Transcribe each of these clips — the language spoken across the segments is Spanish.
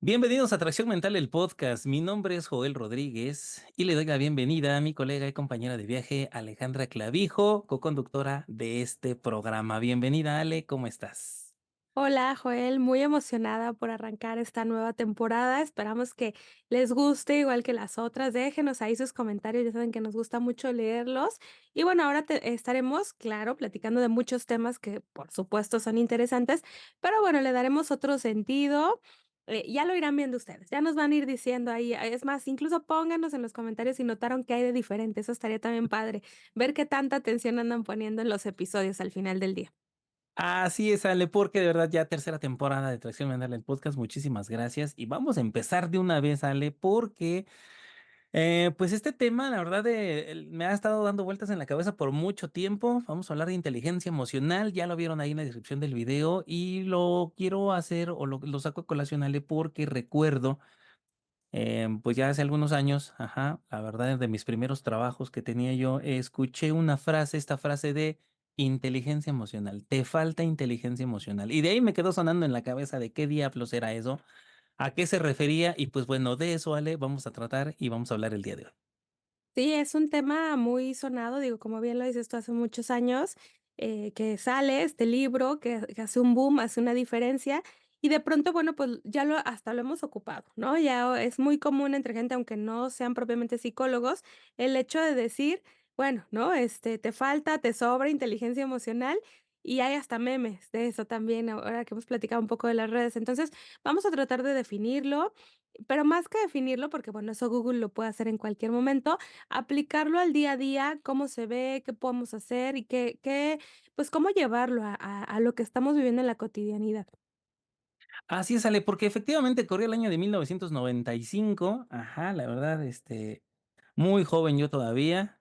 Bienvenidos a Atracción Mental, el podcast. Mi nombre es Joel Rodríguez y le doy la bienvenida a mi colega y compañera de viaje, Alejandra Clavijo, co-conductora de este programa. Bienvenida, Ale, ¿cómo estás? Hola, Joel, muy emocionada por arrancar esta nueva temporada. Esperamos que les guste igual que las otras. Déjenos ahí sus comentarios, ya saben que nos gusta mucho leerlos. Y bueno, ahora estaremos, claro, platicando de muchos temas que por supuesto son interesantes, pero bueno, le daremos otro sentido. Ya lo irán viendo ustedes, ya nos van a ir diciendo ahí. Es más, incluso pónganos en los comentarios si notaron que hay de diferente. Eso estaría también padre, ver qué tanta atención andan poniendo en los episodios al final del día. Así es, Ale, porque de verdad ya tercera temporada de Atracción Mental, el podcast. Muchísimas gracias. Y vamos a empezar de una vez, Ale, porque pues este tema, la verdad, me ha estado dando vueltas en la cabeza por mucho tiempo. Vamos a hablar de inteligencia emocional. Ya lo vieron ahí en la descripción del video y lo quiero hacer o lo saco a colación, Ale, porque recuerdo. Pues ya hace algunos años, ajá, la verdad, de mis primeros trabajos que tenía yo, escuché una frase, esta frase de inteligencia emocional. Te falta inteligencia emocional. Y de ahí me quedó sonando en la cabeza de qué diablos era eso, a qué se refería. Y pues bueno, de eso, Ale, vamos a tratar y vamos a hablar el día de hoy. Sí, es un tema muy sonado, digo, como bien lo dices tú, hace muchos años, que sale este libro que hace un boom, hace una diferencia, y de pronto, bueno, pues ya hasta lo hemos ocupado, ¿no? Ya es muy común entre gente, aunque no sean propiamente psicólogos, el hecho de decir, bueno, ¿no? Te falta, te sobra inteligencia emocional, y hay hasta memes de eso también, ahora que hemos platicado un poco de las redes. Entonces, vamos a tratar de definirlo, pero más que definirlo, porque bueno, eso Google lo puede hacer en cualquier momento, aplicarlo al día a día, cómo se ve, qué podemos hacer y pues, cómo llevarlo a lo que estamos viviendo en la cotidianidad. Así es, Ale, porque efectivamente corría el año de 1995. Ajá, la verdad, muy joven yo todavía,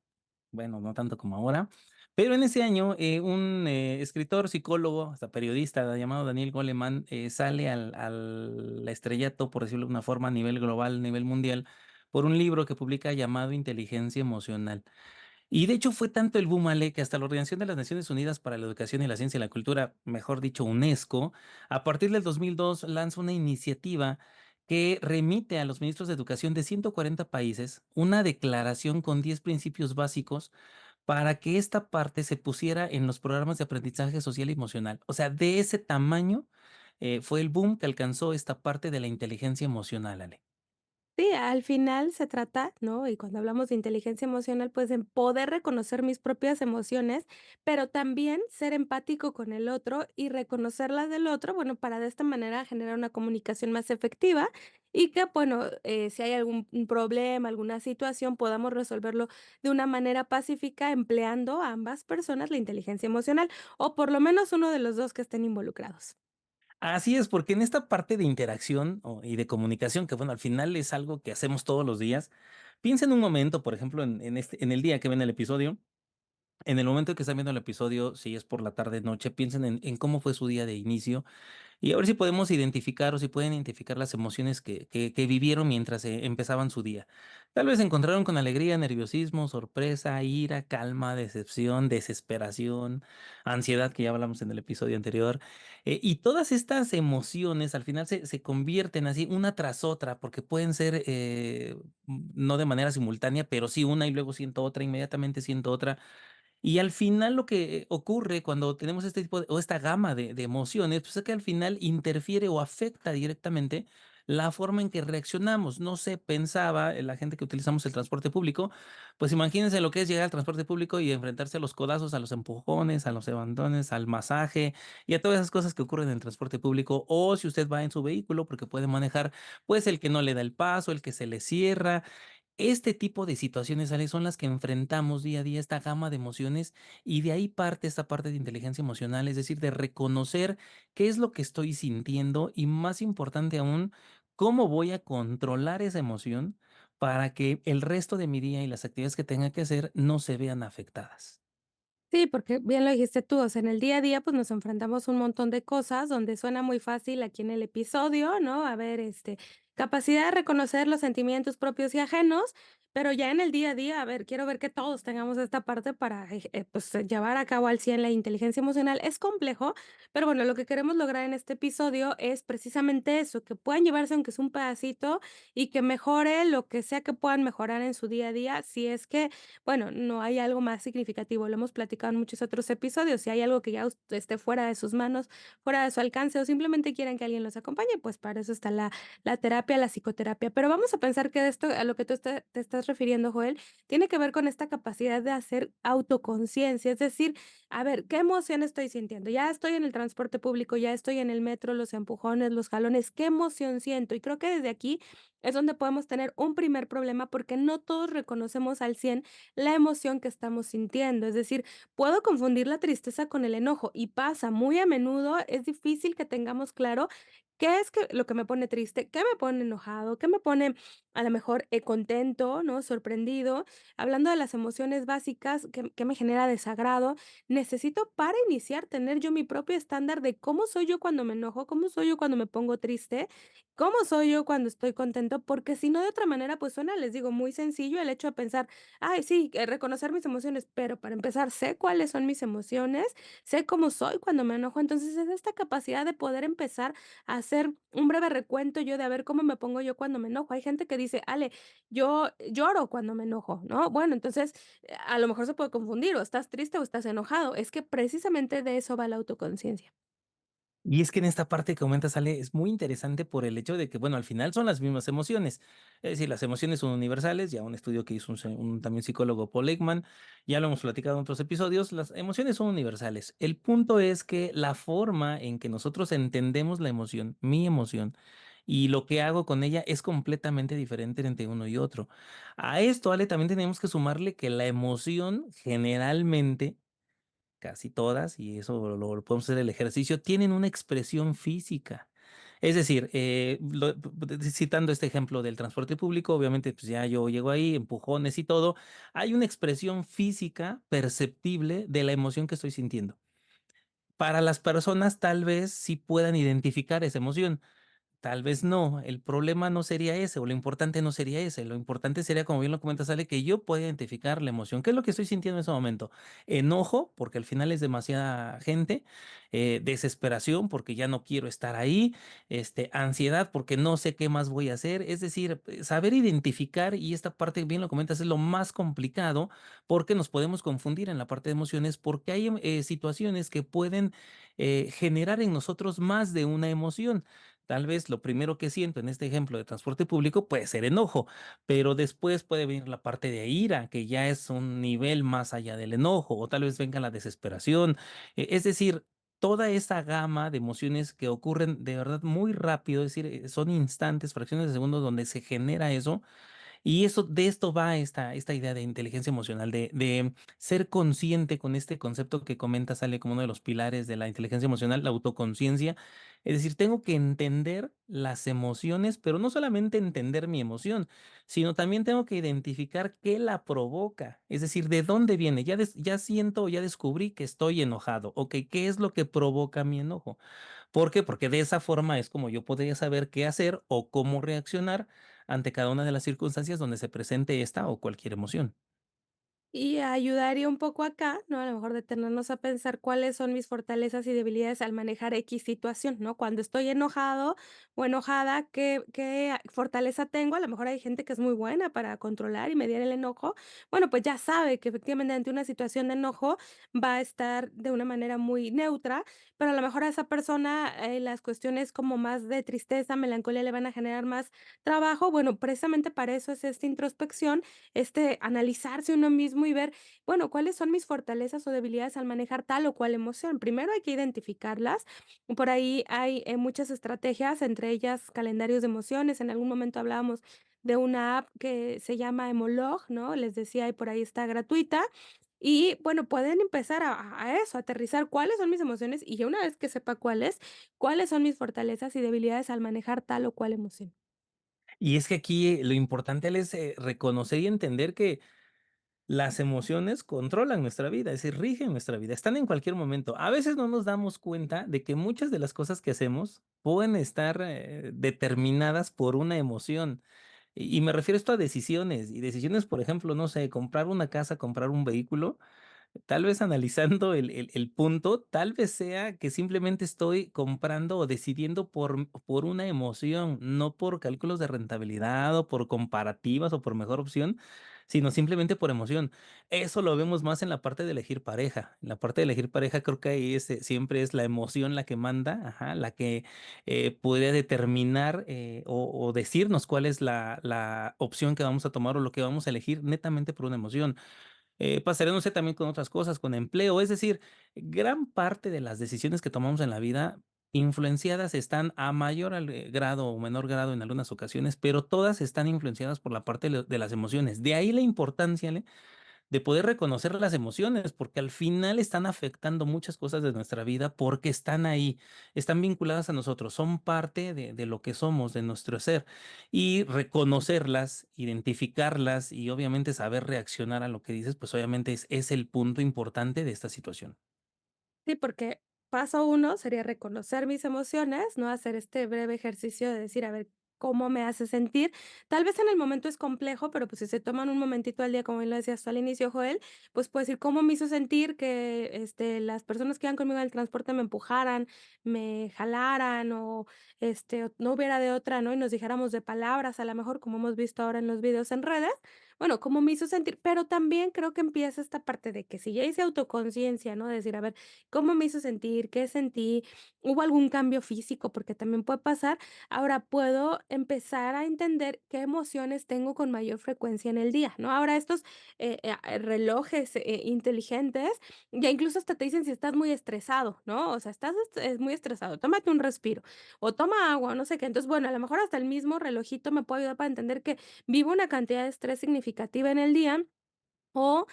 bueno, no tanto como ahora, pero en ese año un escritor, psicólogo, hasta periodista llamado Daniel Goleman sale al estrellato, por decirlo de alguna forma, a nivel global, a nivel mundial, por un libro que publica llamado Inteligencia Emocional. Y de hecho fue tanto el boom, Ale, que hasta la Organización de las Naciones Unidas para la Educación y la Ciencia y la Cultura, mejor dicho, UNESCO, a partir del 2002 lanza una iniciativa que remite a los ministros de educación de 140 países una declaración con 10 principios básicos para que esta parte se pusiera en los programas de aprendizaje social y emocional. O sea, de ese tamaño fue el boom que alcanzó esta parte de la inteligencia emocional, Ale. Sí, al final se trata, ¿no? Y cuando hablamos de inteligencia emocional, pues en poder reconocer mis propias emociones, pero también ser empático con el otro y reconocer las del otro, bueno, para de esta manera generar una comunicación más efectiva y que, bueno, si hay algún un problema, alguna situación, podamos resolverlo de una manera pacífica empleando a ambas personas la inteligencia emocional, o por lo menos uno de los dos que estén involucrados. Así es, porque en esta parte de interacción y de comunicación, que bueno, al final es algo que hacemos todos los días, piensa en un momento, por ejemplo, en el día que ven el episodio, en el momento que están viendo el episodio, si es por la tarde, noche, piensen en cómo fue su día de inicio y a ver si podemos identificar o si pueden identificar las emociones que vivieron mientras empezaban su día. Tal vez se encontraron con alegría, nerviosismo, sorpresa, ira, calma, decepción, desesperación, ansiedad, que ya hablamos en el episodio anterior. Y todas estas emociones al final se convierten así una tras otra, porque pueden ser no de manera simultánea, pero sí una y luego siento otra, inmediatamente siento otra. Y al final lo que ocurre cuando tenemos este tipo o esta gama de emociones, pues es que al final interfiere o afecta directamente la forma en que reaccionamos. No se pensaba, la gente que utilizamos el transporte público, pues imagínense lo que es llegar al transporte público y enfrentarse a los codazos, a los empujones, a los levantones, al masaje y a todas esas cosas que ocurren en el transporte público. O si usted va en su vehículo, porque puede manejar, pues el que no le da el paso, el que se le cierra. Este tipo de situaciones, Ale, son las que enfrentamos día a día, esta gama de emociones, y de ahí parte esta parte de inteligencia emocional, es decir, de reconocer qué es lo que estoy sintiendo y más importante aún, cómo voy a controlar esa emoción para que el resto de mi día y las actividades que tenga que hacer no se vean afectadas. Sí, porque bien lo dijiste tú, o sea, en el día a día, pues, nos enfrentamos a un montón de cosas donde suena muy fácil aquí en el episodio, ¿no? A ver, Capacidad de reconocer los sentimientos propios y ajenos, pero ya en el día a día, a ver, quiero ver que todos tengamos esta parte para, pues, llevar a cabo al 100 la inteligencia emocional. Es complejo, pero bueno, lo que queremos lograr en este episodio es precisamente eso, que puedan llevarse aunque es un pedacito y que mejore lo que sea que puedan mejorar en su día a día, si es que, bueno, no hay algo más significativo. Lo hemos platicado en muchos otros episodios. Si hay algo que ya esté fuera de sus manos, fuera de su alcance o simplemente quieren que alguien los acompañe, pues para eso está la terapia, la psicoterapia. Pero vamos a pensar que esto, a lo que tú te estás refiriendo, Joel, tiene que ver con esta capacidad de hacer autoconciencia, es decir, a ver, ¿qué emoción estoy sintiendo? Ya estoy en el transporte público, ya estoy en el metro, los empujones, los jalones, ¿qué emoción siento? Y creo que desde aquí es donde podemos tener un primer problema porque no todos reconocemos al 100 la emoción que estamos sintiendo. Es decir, puedo confundir la tristeza con el enojo y pasa muy a menudo, es difícil que tengamos claro ¿qué es lo que me pone triste? ¿Qué me pone enojado? ¿Qué me pone a lo mejor, contento, no? Sorprendido. Hablando de las emociones básicas, ¿qué me genera desagrado? Necesito para iniciar tener yo mi propio estándar de cómo soy yo cuando me enojo, cómo soy yo cuando me pongo triste, cómo soy yo cuando estoy contento, porque si no, de otra manera, pues suena, les digo, muy sencillo el hecho de pensar, ay, sí, reconocer mis emociones, pero para empezar, sé cuáles son mis emociones, sé cómo soy cuando me enojo. Entonces, es esta capacidad de poder empezar hacer un breve recuento yo de a ver cómo me pongo yo cuando me enojo. Hay gente que dice: "Ale, yo lloro cuando me enojo", ¿no? Bueno, entonces, a lo mejor se puede confundir, o estás triste o estás enojado. Es que precisamente de eso va la autoconciencia. Y es que en esta parte que comentas, Ale, es muy interesante por el hecho de que, bueno, al final son las mismas emociones. Es decir, las emociones son universales, ya un estudio que hizo un también psicólogo Paul Ekman, ya lo hemos platicado en otros episodios, las emociones son universales. El punto es que la forma en que nosotros entendemos la emoción, mi emoción, y lo que hago con ella es completamente diferente entre uno y otro. A esto, Ale, también tenemos que sumarle que la emoción generalmente casi todas, y eso lo podemos hacer el ejercicio, tienen una expresión física. Es decir, citando este ejemplo del transporte público, obviamente, pues ya yo llego ahí, empujones y todo, hay una expresión física perceptible de la emoción que estoy sintiendo. Para las personas tal vez sí puedan identificar esa emoción. Tal vez no, el problema no sería ese, o lo importante no sería ese, lo importante sería, como bien lo comentas, Ale, que yo pueda identificar la emoción. ¿Qué es lo que estoy sintiendo en ese momento? Enojo, porque al final es demasiada gente, desesperación, porque ya no quiero estar ahí, ansiedad, porque no sé qué más voy a hacer. Es decir, saber identificar, y esta parte, bien lo comentas, es lo más complicado, porque nos podemos confundir en la parte de emociones, porque hay situaciones que pueden generar en nosotros más de una emoción. Tal vez lo primero que siento en este ejemplo de transporte público puede ser enojo, pero después puede venir la parte de ira, que ya es un nivel más allá del enojo, o tal vez venga la desesperación. Es decir, toda esa gama de emociones que ocurren de verdad muy rápido, es decir, son instantes, fracciones de segundos donde se genera eso y eso, de esto va esta idea de inteligencia emocional, de ser consciente con este concepto que comenta, sale como uno de los pilares de la inteligencia emocional, la autoconciencia. Es decir, tengo que entender las emociones, pero no solamente entender mi emoción, sino también tengo que identificar qué la provoca. Es decir, de dónde viene. Ya siento, ya descubrí que estoy enojado. Ok, ¿qué es lo que provoca mi enojo? ¿Por qué? Porque de esa forma es como yo podría saber qué hacer o cómo reaccionar ante cada una de las circunstancias donde se presente esta o cualquier emoción. Y ayudaría un poco acá, ¿no? A lo mejor detenernos a pensar cuáles son mis fortalezas y debilidades al manejar X situación, ¿no? Cuando estoy enojado o enojada, ¿qué fortaleza tengo? A lo mejor hay gente que es muy buena para controlar y mediar el enojo. Bueno, pues ya sabe que efectivamente ante una situación de enojo va a estar de una manera muy neutra, pero a lo mejor a esa persona las cuestiones como más de tristeza, melancolía le van a generar más trabajo. Bueno, precisamente para eso es esta introspección analizarse uno mismo y ver, bueno, cuáles son mis fortalezas o debilidades al manejar tal o cual emoción. Primero hay que identificarlas. Por ahí hay muchas estrategias, entre ellas calendarios de emociones. En algún momento hablábamos de una app que se llama Emolog, ¿no? Les decía, y por ahí está gratuita. Y bueno, pueden empezar a eso, a aterrizar cuáles son mis emociones y ya una vez que sepa cuáles son mis fortalezas y debilidades al manejar tal o cual emoción. Y es que aquí lo importante es reconocer y entender que las emociones controlan nuestra vida, es decir, rigen nuestra vida, están en cualquier momento. A veces no nos damos cuenta de que muchas de las cosas que hacemos pueden estar determinadas por una emoción. Y me refiero esto a decisiones, y decisiones, por ejemplo, no sé, comprar una casa, comprar un vehículo. Tal vez analizando el punto, tal vez sea que simplemente estoy comprando o decidiendo por una emoción, no por cálculos de rentabilidad o por comparativas o por mejor opción, sino simplemente por emoción. Eso lo vemos más en la parte de elegir pareja. En la parte de elegir pareja creo que ahí siempre es la emoción la que manda, ajá, la que puede determinar o decirnos cuál es la opción que vamos a tomar o lo que vamos a elegir netamente por una emoción. Pasaría, no sé, también con otras cosas, con empleo. Es decir, gran parte de las decisiones que tomamos en la vida influenciadas están a mayor grado o menor grado en algunas ocasiones, pero todas están influenciadas por la parte de las emociones. De ahí la importancia, ¿le? De poder reconocer las emociones, porque al final están afectando muchas cosas de nuestra vida porque están ahí, están vinculadas a nosotros, son parte de lo que somos, de nuestro ser. Y reconocerlas, identificarlas y obviamente saber reaccionar a lo que dices, pues obviamente es el punto importante de esta situación. Sí, porque paso uno sería reconocer mis emociones, ¿no? Hacer este breve ejercicio de decir, a ver, ¿cómo me hace sentir? Tal vez en el momento es complejo, pero pues si se toman un momentito al día, como bien lo decías tú al inicio, Joel, pues puedes decir cómo me hizo sentir que las personas que iban conmigo en el transporte me empujaran, me jalaran o no hubiera de otra, ¿no? Y nos dijéramos de palabras, a lo mejor como hemos visto ahora en los videos en redes, bueno, cómo me hizo sentir, pero también creo que empieza esta parte de que si ya hice autoconciencia, ¿no? De decir, a ver, ¿cómo me hizo sentir? ¿Qué sentí? ¿Hubo algún cambio físico? Porque también puede pasar. Ahora puedo empezar a entender qué emociones tengo con mayor frecuencia en el día, ¿no? Ahora estos relojes inteligentes ya incluso hasta te dicen si estás muy estresado, ¿no? O sea, estás muy estresado, tómate un respiro o toma agua, no sé qué. Entonces, bueno, a lo mejor hasta el mismo relojito me puede ayudar para entender que vivo una cantidad de estrés significativa en el día o,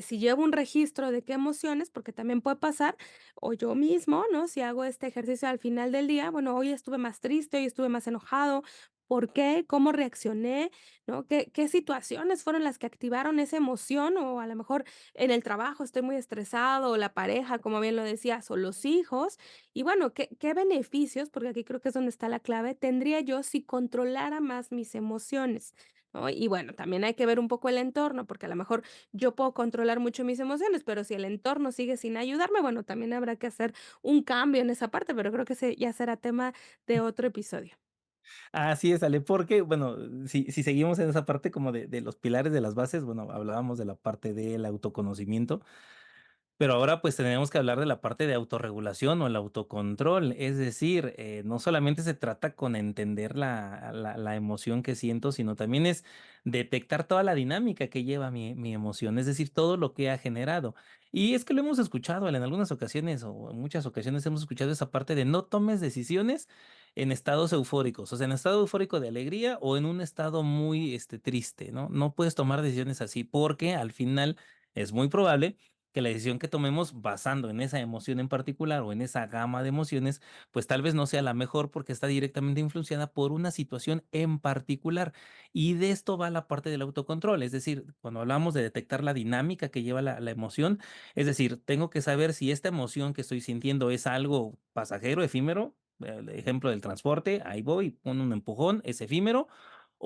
si llevo un registro de qué emociones, porque también puede pasar, o yo mismo, ¿no? Si hago este ejercicio al final del día, bueno, hoy estuve más triste, hoy estuve más enojado, ¿por qué? ¿Cómo reaccioné? ¿No? ¿Qué situaciones fueron las que activaron esa emoción? O a lo mejor en el trabajo estoy muy estresado, o la pareja, como bien lo decías, o los hijos. Y bueno, ¿qué beneficios? Porque aquí creo que es donde está la clave, tendría yo si controlara más mis emociones, ¿no? Y bueno, también hay que ver un poco el entorno, porque a lo mejor yo puedo controlar mucho mis emociones, pero si el entorno sigue sin ayudarme, bueno, también habrá que hacer un cambio en esa parte, pero creo que ese ya será tema de otro episodio. Así es, Ale, porque, bueno, si seguimos en esa parte como de los pilares de las bases, bueno, hablábamos de la parte del autoconocimiento. Pero ahora pues tenemos que hablar de la parte de autorregulación o el autocontrol, es decir, no solamente se trata con entender la emoción que siento, sino también es detectar toda la dinámica que lleva mi emoción, es decir, todo lo que ha generado. Y es que lo hemos escuchado en algunas ocasiones o en muchas ocasiones hemos escuchado esa parte de no tomes decisiones en estados eufóricos, o sea, en estado eufórico de alegría o en un estado muy triste, ¿no? No puedes tomar decisiones así porque al final es muy probable que la decisión que tomemos basando en esa emoción en particular o en esa gama de emociones, pues tal vez no sea la mejor porque está directamente influenciada por una situación en particular. Y de esto va la parte del autocontrol, es decir, cuando hablamos de detectar la dinámica que lleva la emoción, es decir, tengo que saber si esta emoción que estoy sintiendo es algo pasajero, efímero. El ejemplo del transporte, ahí voy, pon un empujón, es efímero,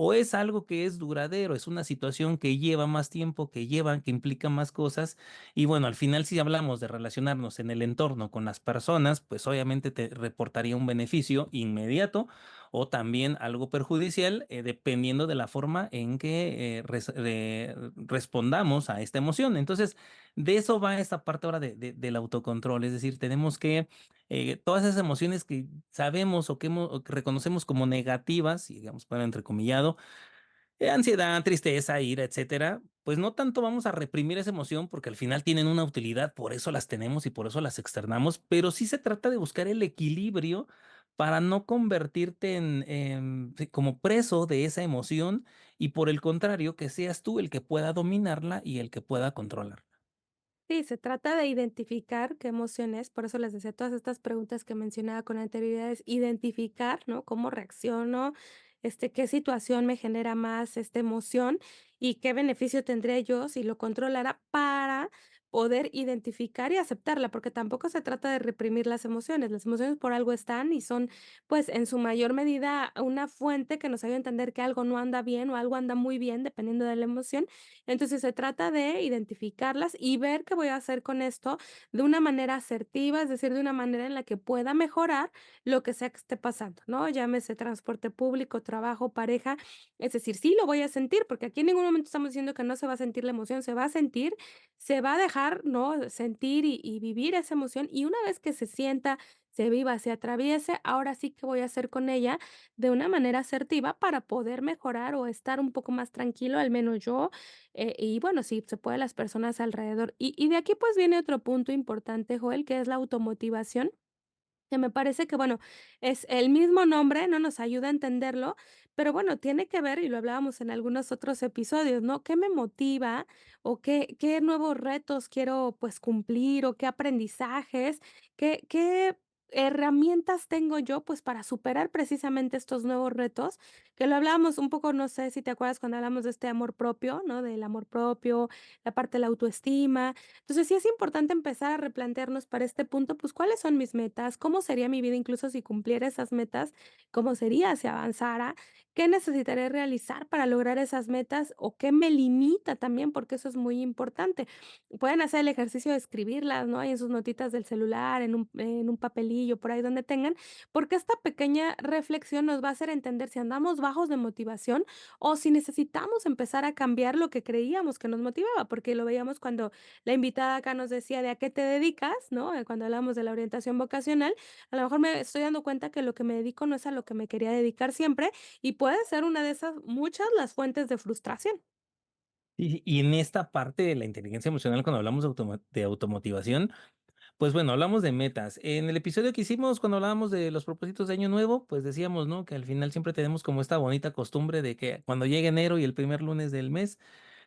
o es algo que es duradero, es una situación que lleva más tiempo, que implica más cosas y bueno, al final si hablamos de relacionarnos en el entorno con las personas, pues obviamente te reportaría un beneficio inmediato o también algo perjudicial, dependiendo de la forma en que respondamos a esta emoción. Entonces, de eso va esta parte ahora del autocontrol, es decir, tenemos que todas esas emociones que sabemos o que reconocemos como negativas, y digamos, para entrecomillado, ansiedad, tristeza, ira, etcétera, pues no tanto vamos a reprimir esa emoción porque al final tienen una utilidad, por eso las tenemos y por eso las externamos, pero sí se trata de buscar el equilibrio para no convertirte sí, como preso de esa emoción y por el contrario, que seas tú el que pueda dominarla y el que pueda controlar. Sí, se trata de identificar qué emociones, por eso les decía todas estas preguntas que mencionaba con anterioridad, es identificar, ¿no? Cómo reacciono, qué situación me genera más, emoción y qué beneficio tendría yo si lo controlara para poder identificar y aceptarla, porque tampoco se trata de reprimir las emociones por algo están y son, pues, en su mayor medida, una fuente que nos ayuda a entender que algo no anda bien o algo anda muy bien, dependiendo de la emoción. Entonces, se trata de identificarlas y ver qué voy a hacer con esto de una manera asertiva, es decir, de una manera en la que pueda mejorar lo que sea que esté pasando, ¿no? Llámese transporte público, trabajo, pareja, es decir, sí lo voy a sentir, porque aquí en ningún momento estamos diciendo que no se va a sentir la emoción, se va a sentir, se va a dejar, ¿no? Sentir y vivir esa emoción, y una vez que se sienta, se viva, se atraviese, ahora sí que voy a hacer con ella de una manera asertiva para poder mejorar o estar un poco más tranquilo, al menos yo, y bueno, si se puede las personas alrededor. Y de aquí, pues, viene otro punto importante, Joel, que es la automotivación. Que me parece que, bueno, es el mismo nombre, ¿no? Nos ayuda a entenderlo, pero bueno, tiene que ver, y lo hablábamos en algunos otros episodios, ¿no? ¿Qué me motiva o qué nuevos retos quiero, pues, cumplir o qué aprendizajes, qué herramientas tengo yo, pues, para superar precisamente estos nuevos retos? Que lo hablábamos un poco, no sé si te acuerdas cuando hablamos de este amor propio, ¿no? Del amor propio, la parte de la autoestima. Entonces, sí es importante empezar a replantearnos para este punto, pues, ¿cuáles son mis metas? ¿Cómo sería mi vida incluso si cumpliera esas metas? ¿Cómo sería si avanzara? ¿Qué necesitaré realizar para lograr esas metas? ¿O qué me limita también? Porque eso es muy importante. Pueden hacer el ejercicio de escribirlas, ¿no? Ahí en sus notitas del celular, en un papelillo, por ahí donde tengan, porque esta pequeña reflexión nos va a hacer entender si andamos bajos de motivación o si necesitamos empezar a cambiar lo que creíamos que nos motivaba, porque lo veíamos cuando la invitada acá nos decía de a qué te dedicas, ¿no? Cuando hablamos de la orientación vocacional, a lo mejor me estoy dando cuenta que lo que me dedico no es a lo que me quería dedicar siempre y puede ser una de esas muchas las fuentes de frustración. Y en esta parte de la inteligencia emocional, cuando hablamos de automotivación, pues bueno, hablamos de metas. En el episodio que hicimos cuando hablábamos de los propósitos de año nuevo, pues decíamos, ¿no? Que al final siempre tenemos como esta bonita costumbre de que cuando llegue enero y el primer lunes del mes,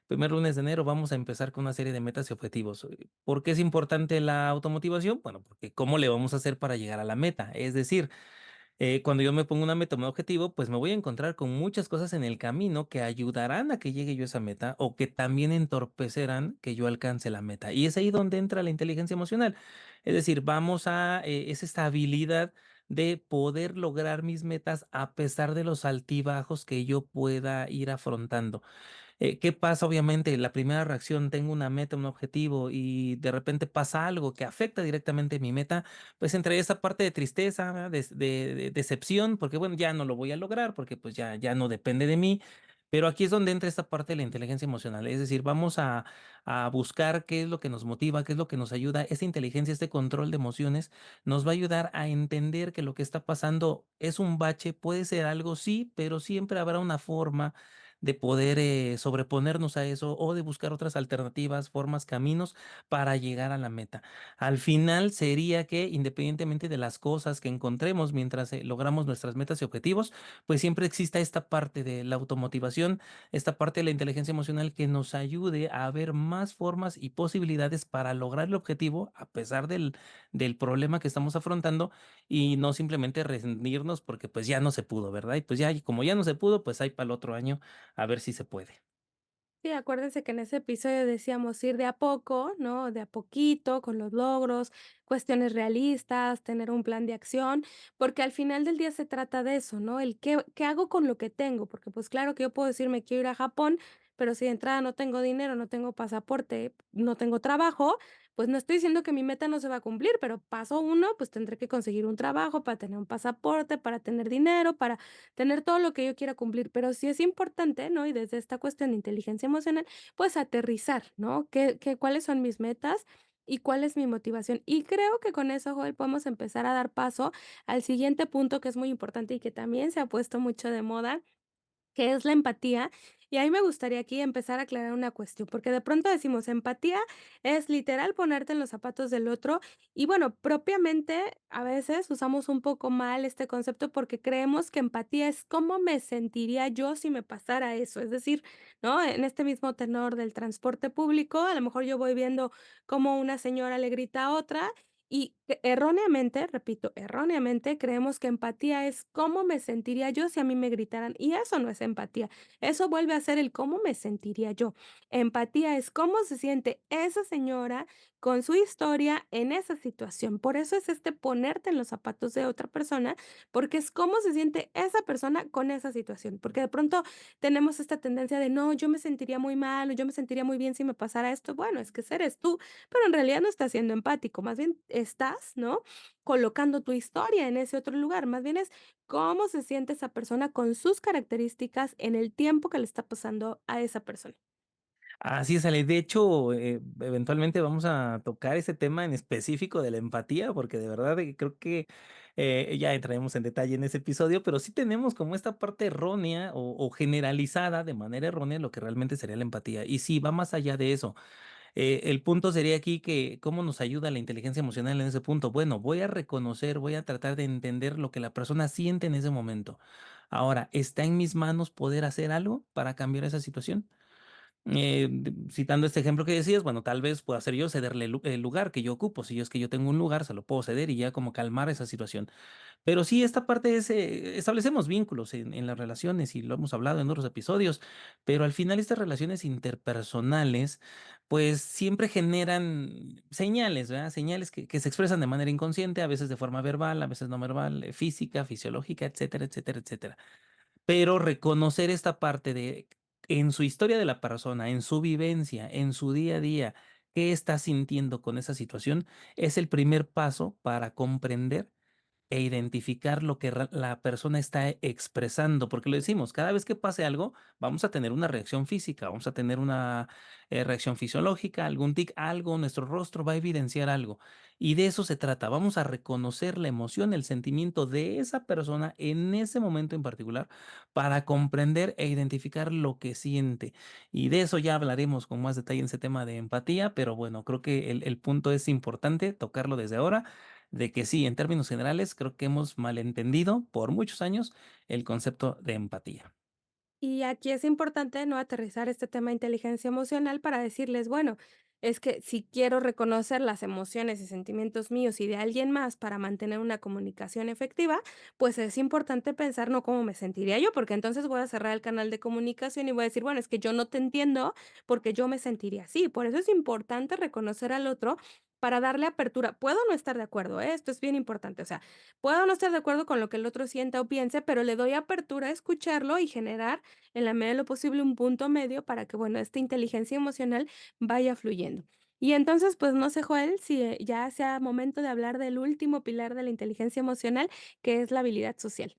primer lunes de enero, vamos a empezar con una serie de metas y objetivos. ¿Por qué es importante la automotivación? Bueno, porque ¿cómo le vamos a hacer para llegar a la meta? Es decir, cuando yo me pongo una meta, un objetivo, pues me voy a encontrar con muchas cosas en el camino que ayudarán a que llegue yo a esa meta o que también entorpecerán que yo alcance la meta. Y es ahí donde entra la inteligencia emocional. Es decir, es esta habilidad de poder lograr mis metas a pesar de los altibajos que yo pueda ir afrontando. ¿Qué pasa? Obviamente, la primera reacción, tengo una meta, un objetivo y de repente pasa algo que afecta directamente mi meta, pues entre esa parte de tristeza, ¿verdad? De decepción, porque bueno, ya no lo voy a lograr porque pues ya no depende de mí. Pero aquí es donde entra esta parte de la inteligencia emocional, es decir, vamos a buscar qué es lo que nos motiva, qué es lo que nos ayuda. Esta inteligencia, este control de emociones nos va a ayudar a entender que lo que está pasando es un bache, puede ser algo, sí, pero siempre habrá una forma de poder sobreponernos a eso o de buscar otras alternativas, formas, caminos para llegar a la meta. Al final sería que independientemente de las cosas que encontremos mientras logramos nuestras metas y objetivos, pues siempre exista esta parte de la automotivación, esta parte de la inteligencia emocional que nos ayude a ver más formas y posibilidades para lograr el objetivo a pesar del problema que estamos afrontando y no simplemente rendirnos porque pues ya no se pudo, ¿verdad? Y pues ya, y como ya no se pudo, pues hay para el otro año a ver si se puede. Sí, acuérdense que en ese episodio decíamos ir de a poco, ¿no? De a poquito, con los logros, cuestiones realistas, tener un plan de acción, porque al final del día se trata de eso, ¿no? El qué hago con lo que tengo, porque pues claro que yo puedo decir me quiero ir a Japón, pero si de entrada no tengo dinero, no tengo pasaporte, no tengo trabajo, pues no estoy diciendo que mi meta no se va a cumplir, pero paso uno, pues tendré que conseguir un trabajo para tener un pasaporte, para tener dinero, para tener todo lo que yo quiera cumplir, pero sí es importante, ¿no? Y desde esta cuestión de inteligencia emocional, pues aterrizar, ¿no? ¿Cuáles son mis metas? ¿Y cuál es mi motivación? Y creo que con eso, Joel, podemos empezar a dar paso al siguiente punto que es muy importante y que también se ha puesto mucho de moda, que es la empatía. Y ahí me gustaría aquí empezar a aclarar una cuestión, porque de pronto decimos empatía es literal ponerte en los zapatos del otro y bueno, propiamente a veces usamos un poco mal este concepto porque creemos que empatía es cómo me sentiría yo si me pasara eso. Es decir, ¿no? En este mismo tenor del transporte público, a lo mejor yo voy viendo cómo una señora le grita a otra y Que erróneamente, repito, erróneamente creemos que empatía es cómo me sentiría yo si a mí me gritaran, y eso no es empatía. Eso vuelve a ser el cómo me sentiría yo. Empatía es cómo se siente esa señora con su historia en esa situación. Por eso es este ponerte en los zapatos de otra persona, porque es cómo se siente esa persona con esa situación. Porque de pronto tenemos esta tendencia de no, yo me sentiría muy mal o yo me sentiría muy bien si me pasara esto. Bueno, es que ese eres tú, pero en realidad no estás siendo empático, más bien estás, ¿no? Colocando tu historia en ese otro lugar, más bien es cómo se siente esa persona con sus características en el tiempo que le está pasando a esa persona. Así es, Ale. De hecho, eventualmente vamos a tocar ese tema en específico de la empatía, porque de verdad creo que ya entraremos en detalle en ese episodio, pero sí tenemos como esta parte errónea o generalizada de manera errónea lo que realmente sería la empatía. Y sí, va más allá de eso. El punto sería aquí que cómo nos ayuda la inteligencia emocional en ese punto. Bueno, voy a reconocer, voy a tratar de entender lo que la persona siente en ese momento. Ahora, ¿está en mis manos poder hacer algo para cambiar esa situación? Citando este ejemplo que decías, bueno, tal vez pueda ser yo cederle el lugar que yo ocupo. Si yo es que yo tengo un lugar, se lo puedo ceder y ya como calmar esa situación. Pero sí, esta parte es, establecemos vínculos en las relaciones y lo hemos hablado en otros episodios, pero al final estas relaciones interpersonales, pues siempre generan señales, ¿verdad? Señales que se expresan de manera inconsciente, a veces de forma verbal, a veces no verbal, física, fisiológica, etcétera, etcétera, etcétera. Pero reconocer esta parte de en su historia de la persona, en su vivencia, en su día a día, qué está sintiendo con esa situación, es el primer paso para comprender e identificar lo que la persona está expresando, porque lo decimos, cada vez que pase algo, vamos a tener una reacción física, vamos a tener una reacción fisiológica, algún tic, algo, nuestro rostro va a evidenciar algo. Y de eso se trata, vamos a reconocer la emoción, el sentimiento de esa persona en ese momento en particular para comprender e identificar lo que siente. Y de eso ya hablaremos con más detalle en ese tema de empatía, pero bueno, creo que el punto es importante tocarlo desde ahora de que sí, en términos generales, creo que hemos malentendido por muchos años el concepto de empatía. Y aquí es importante, ¿no?, aterrizar este tema de inteligencia emocional para decirles, bueno, es que si quiero reconocer las emociones y sentimientos míos y de alguien más para mantener una comunicación efectiva, pues es importante pensar, no cómo me sentiría yo, porque entonces voy a cerrar el canal de comunicación y voy a decir, bueno, es que yo no te entiendo porque yo me sentiría así. Por eso es importante reconocer al otro para darle apertura. Puedo no estar de acuerdo, ¿eh? Esto es bien importante. O sea, puedo no estar de acuerdo con lo que el otro sienta o piense, pero le doy apertura a escucharlo y generar en la medida de lo posible un punto medio para que, bueno, esta inteligencia emocional vaya fluyendo. Y entonces, pues no sé, Joel, si ya sea momento de hablar del último pilar de la inteligencia emocional, que es la habilidad social.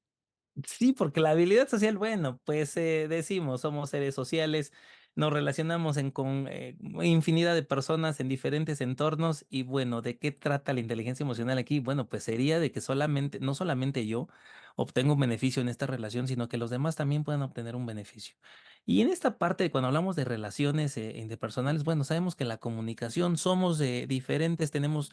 Sí, porque la habilidad social, bueno, pues decimos, somos seres sociales, nos relacionamos con infinidad de personas en diferentes entornos y bueno, ¿de qué trata la inteligencia emocional aquí? Bueno, pues sería de que solamente, no solamente yo obtengo un beneficio en esta relación, sino que los demás también puedan obtener un beneficio. Y en esta parte, cuando hablamos de relaciones interpersonales, bueno, sabemos que la comunicación somos diferentes, tenemos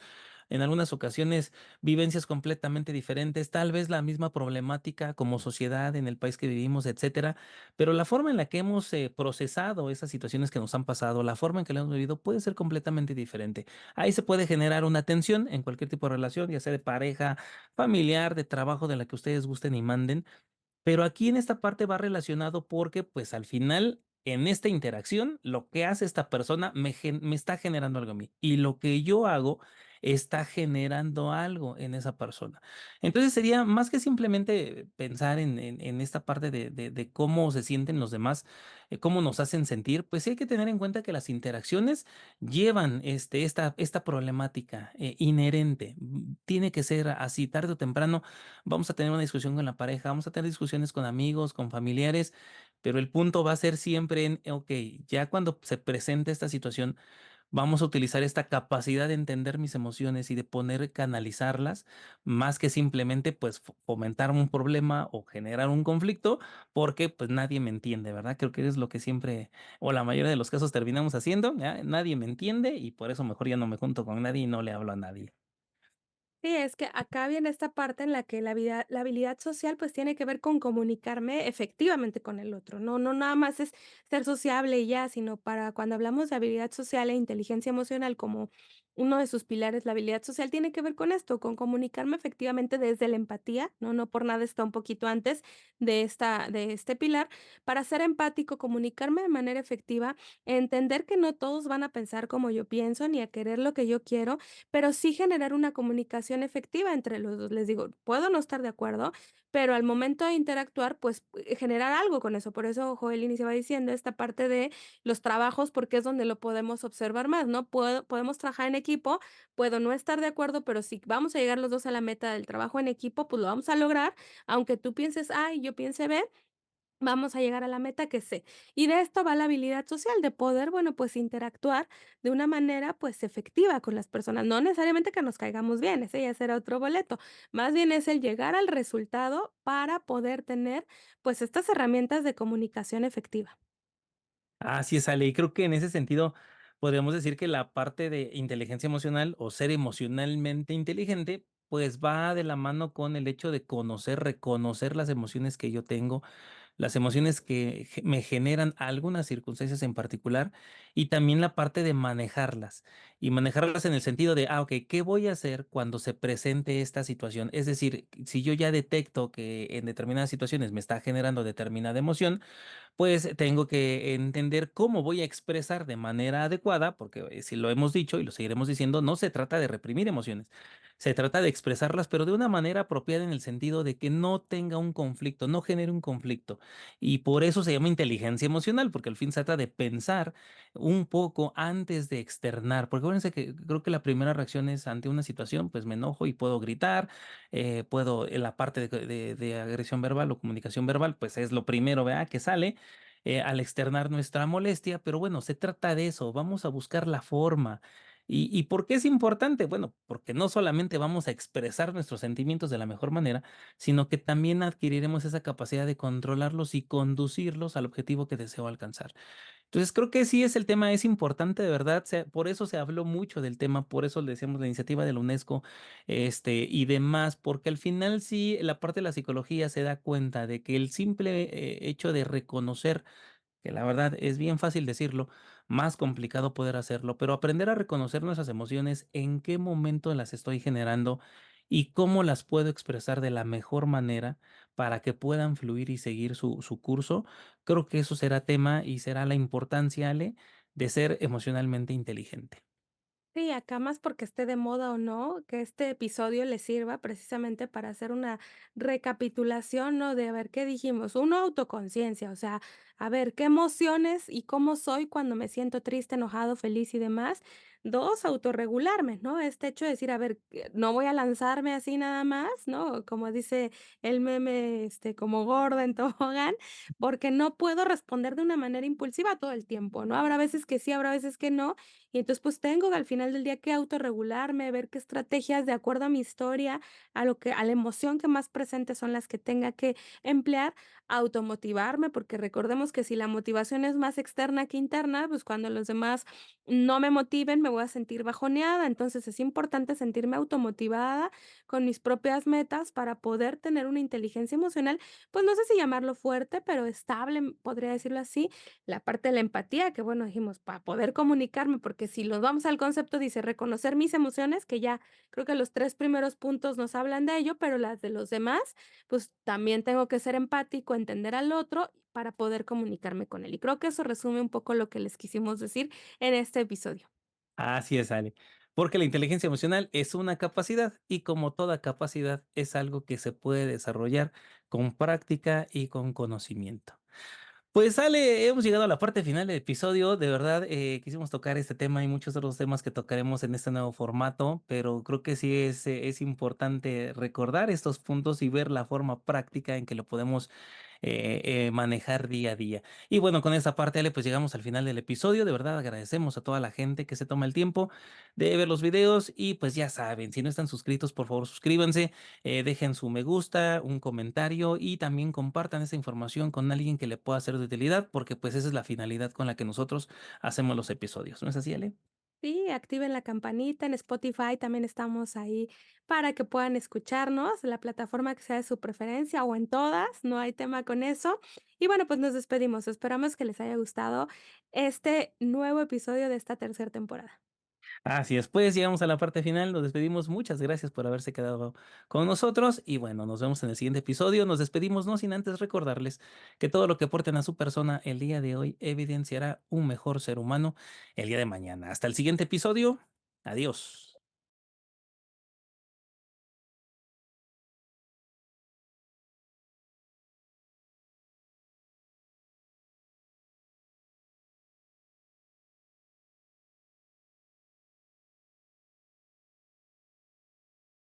en algunas ocasiones vivencias completamente diferentes, tal vez la misma problemática como sociedad en el país que vivimos, etcétera, pero la forma en la que hemos procesado esas situaciones que nos han pasado, la forma en que lo hemos vivido puede ser completamente diferente. Ahí se puede generar una tensión en cualquier tipo de relación, ya sea de pareja, familiar, de trabajo, de la que ustedes gusten y manden. Pero aquí en esta parte va relacionado porque, pues, al final, en esta interacción, lo que hace esta persona me está generando algo a mí y lo que yo hago está generando algo en esa persona. Entonces sería más que simplemente pensar en esta parte de cómo se sienten los demás, cómo nos hacen sentir, pues sí hay que tener en cuenta que las interacciones llevan esta problemática inherente. Tiene que ser así, tarde o temprano vamos a tener una discusión con la pareja, vamos a tener discusiones con amigos, con familiares, pero el punto va a ser siempre en, ok, ya cuando se presente esta situación, vamos a utilizar esta capacidad de entender mis emociones y de poner canalizarlas, más que simplemente pues fomentar un problema o generar un conflicto, porque pues nadie me entiende, ¿verdad? Creo que es lo que siempre, o la mayoría de los casos terminamos haciendo, ¿ya? Nadie me entiende y por eso mejor ya no me junto con nadie y no le hablo a nadie. Sí, es que acá viene esta parte en la que la habilidad social, pues, tiene que ver con comunicarme efectivamente con el otro. No nada más es ser sociable y ya, sino para cuando hablamos de habilidad social e inteligencia emocional como uno de sus pilares, la habilidad social, tiene que ver con esto, con comunicarme efectivamente desde la empatía, ¿no? No por nada está un poquito antes de este pilar, para ser empático, comunicarme de manera efectiva, entender que no todos van a pensar como yo pienso, ni a querer lo que yo quiero, pero sí generar una comunicación efectiva entre los 2. Les digo, puedo no estar de acuerdo, pero al momento de interactuar, pues, generar algo con eso. Por eso Joel iniciaba diciendo esta parte de los trabajos, porque es donde lo podemos observar más, ¿no? Podemos trabajar en equipo, puedo no estar de acuerdo, pero si vamos a llegar los 2 a la meta del trabajo en equipo, pues, lo vamos a lograr, aunque tú pienses A y yo piense B, vamos a llegar a la meta que sé. Y de esto va la habilidad social, de poder, bueno, pues interactuar de una manera, pues efectiva con las personas. No necesariamente que nos caigamos bien, ese ya será otro boleto. Más bien es el llegar al resultado para poder tener, pues, estas herramientas de comunicación efectiva. Así es, Ale. Y creo que en ese sentido podríamos decir que la parte de inteligencia emocional o ser emocionalmente inteligente, pues va de la mano con el hecho de conocer, reconocer las emociones que yo tengo, las emociones que me generan algunas circunstancias en particular y también la parte de manejarlas y manejarlas en el sentido de, ok, ¿qué voy a hacer cuando se presente esta situación? Es decir, si yo ya detecto que en determinadas situaciones me está generando determinada emoción, pues tengo que entender cómo voy a expresar de manera adecuada, porque si lo hemos dicho y lo seguiremos diciendo, no se trata de reprimir emociones, se trata de expresarlas, pero de una manera apropiada en el sentido de que no tenga un conflicto, no genere un conflicto. Y por eso se llama inteligencia emocional, porque al fin se trata de pensar un poco antes de externar, porque acuérdense que creo que la primera reacción es ante una situación, pues me enojo y puedo gritar, puedo, en la parte de agresión verbal o comunicación verbal, pues es lo primero, ¿verdad? Que sale al externar nuestra molestia, pero bueno, se trata de eso, vamos a buscar la forma. ¿Y por qué es importante? Bueno, porque no solamente vamos a expresar nuestros sentimientos de la mejor manera, sino que también adquiriremos esa capacidad de controlarlos y conducirlos al objetivo que deseo alcanzar. Entonces, creo que sí es el tema, es importante de verdad, por eso se habló mucho del tema, por eso le decíamos la iniciativa de la UNESCO, y demás, porque al final sí, la parte de la psicología se da cuenta de que el simple hecho de reconocer, que la verdad es bien fácil decirlo, más complicado poder hacerlo, pero aprender a reconocer nuestras emociones, en qué momento las estoy generando y cómo las puedo expresar de la mejor manera para que puedan fluir y seguir su curso. Creo que eso será tema y será la importancia, Ale, de ser emocionalmente inteligente. Sí, acá más porque esté de moda o no, que este episodio le sirva precisamente para hacer una recapitulación, ¿no? De a ver qué dijimos. Uno, autoconciencia, o sea, a ver qué emociones y cómo soy cuando me siento triste, enojado, feliz y demás. Dos, autorregularme, ¿no? Este hecho de decir, a ver, no voy a lanzarme así nada más, ¿no? Como dice el meme, como gorda en tobogán, porque no puedo responder de una manera impulsiva todo el tiempo, ¿no? Habrá veces que sí, habrá veces que no, y entonces, pues, tengo al final del día que autorregularme, ver qué estrategias de acuerdo a mi historia, a la emoción que más presente son las que tenga que emplear, automotivarme, porque recordemos que si la motivación es más externa que interna, pues, cuando los demás no me motiven, me voy a sentir bajoneada. Entonces, es importante sentirme automotivada con mis propias metas para poder tener una inteligencia emocional, pues, no sé si llamarlo fuerte, pero estable, podría decirlo así, la parte de la empatía, que bueno, dijimos, para poder comunicarme, porque si nos vamos al concepto, dice reconocer mis emociones, que ya creo que los 3 primeros puntos nos hablan de ello, pero las de los demás, pues también tengo que ser empático, entender al otro para poder comunicarme con él. Y creo que eso resume un poco lo que les quisimos decir en este episodio. Así es, Ale. Porque la inteligencia emocional es una capacidad y como toda capacidad es algo que se puede desarrollar con práctica y con conocimiento. Pues Ale, hemos llegado a la parte final del episodio. De verdad, quisimos tocar este tema y muchos otros temas que tocaremos en este nuevo formato, pero creo que sí es importante recordar estos puntos y ver la forma práctica en que lo podemos manejar día a día. Y bueno, con esta parte, Ale, pues llegamos al final del episodio. De verdad, agradecemos a toda la gente que se toma el tiempo de ver los videos y pues ya saben, si no están suscritos, por favor suscríbanse, dejen su me gusta, un comentario y también compartan esta información con alguien que le pueda ser de utilidad, porque pues esa es la finalidad con la que nosotros hacemos los episodios. ¿No es así, Ale? Sí, activen la campanita, en Spotify también estamos ahí para que puedan escucharnos, la plataforma que sea de su preferencia o en todas, no hay tema con eso. Y bueno, pues nos despedimos. Esperamos que les haya gustado este nuevo episodio de esta tercera temporada. Así es, pues llegamos a la parte final, nos despedimos. Muchas gracias por haberse quedado con nosotros y bueno, nos vemos en el siguiente episodio. Nos despedimos no sin antes recordarles que todo lo que aporten a su persona el día de hoy evidenciará un mejor ser humano el día de mañana. Hasta el siguiente episodio. Adiós.